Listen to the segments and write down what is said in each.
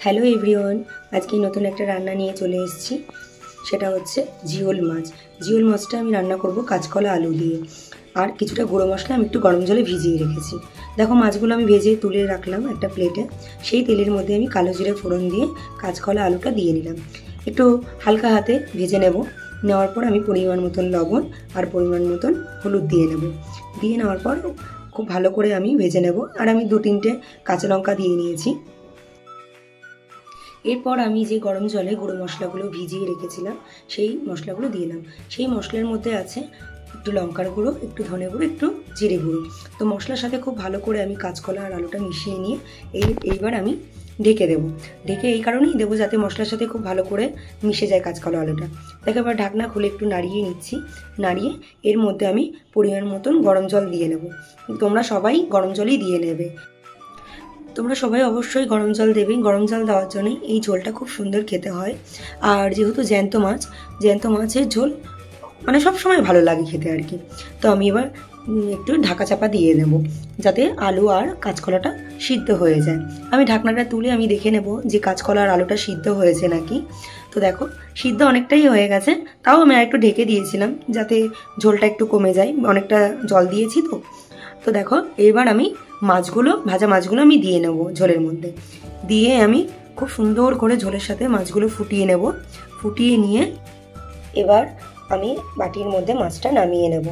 Hello everyone, আজকে নতুন একটা রান্না নিয়ে চলে এসেছি। সেটা হচ্ছে জিওল মাছ। জিওল মাছটা আমি রান্না করব কাঁচকলা আলু দিয়ে। আর কিছুটা গুঁড়ো মশলা আমি একটু গরম জলে ভিজিয়ে রেখেছি। দেখো মাছগুলো আমি ভেজে তুলে রাখলাম একটা প্লেটে। সেই তেলের মধ্যে আমি কালো জিরে ফোড়ন দিয়ে কাঁচকলা আলুটা দিয়ে নিলাম। একটু হালকা হাতে ভেজে নেব। নেওয়ার পর আমি পরিমাণ মতন লবণ আর পরিমাণ মতন হলুদ দিয়ে নেব। দিয়ে নেওয়ার পর খুব ভালো করে আমি ভেজে নেব। আর আমি 2-3টে কাঁচা লঙ্কা দিয়ে নিয়েছি। এরপর আমি যে গরম জলে গুঁড়ো মশলাগুলো ভিজিয়ে রেখেছিলাম সেই মশলাগুলো দিলাম। সেই মশলার মধ্যে আছে একটু লঙ্কার গুঁড়ো, একটু ধনে গুঁড়ো, একটু জিরে গুঁড়ো। তো মশলার সাথে খুব ভালো করে আমি কাঁচকলা আর আলুটা মিশিয়ে নিয়ে এইবার আমি ঢেকে দেবো। ঢেকে এই কারণেই দেবো যাতে মশলার সাথে খুব ভালো করে মিশে যায় কাঁচকলা আলুটা। দেখো এবার ঢাকনা খুলে একটু নাড়িয়ে নিচ্ছি। নাড়িয়ে এর মধ্যে আমি পরিমাণ মতন গরম জল দিয়ে নেব। তোমরা সবাই গরম জলই দিয়ে নেবে। তোমরা সবাই অবশ্যই গরম জল দেবে। গরম জল দেওয়ার জন্যই এই ঝোলটা খুব সুন্দর খেতে হয়। আর যেহেতু জ্যান্ত মাছের ঝোল মানে সব সময় ভালো লাগে খেতে আর কি। তো আমি এবার একটু ঢাকা চাপা দিয়ে দেব যাতে আলু আর কাঁচকলাটা সিদ্ধ হয়ে যায়। আমি ঢাকনাটা তুলে আমি দেখে নেব যে কাঁচকলা আর আলুটা সিদ্ধ হয়েছে নাকি। তো দেখো সিদ্ধ অনেকটাই হয়ে গেছে, তাও আমি একটু ঢেকে দিয়েছিলাম যাতে ঝোলটা একটু কমে যায়, অনেকটা জল দিয়েছি তো। তো দেখো এবার আমি ভাজা মাছগুলো আমি দিয়ে নেব ঝোলের মধ্যে। দিয়ে আমি খুব সুন্দর করে ঝোলের সাথে মাছগুলো ফুটিয়ে নেব। ফুটিয়ে নিয়ে এবার আমি বাটির মধ্যে মাছটা নামিয়ে নেব।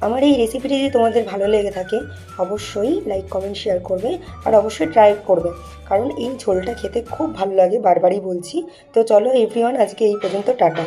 আমার এই রেসিপিটি যদি তোমাদের ভালো লেগে থাকে অবশ্যই লাইক, কমেন্ট, শেয়ার করবে। আর অবশ্যই ট্রাই করবে, কারণ এই ঝোলটা খেতে খুব ভালো লাগে, বারবারই বলছি। তো চলো এভরিওয়ান, আজকে এই পর্যন্ত, টাটা।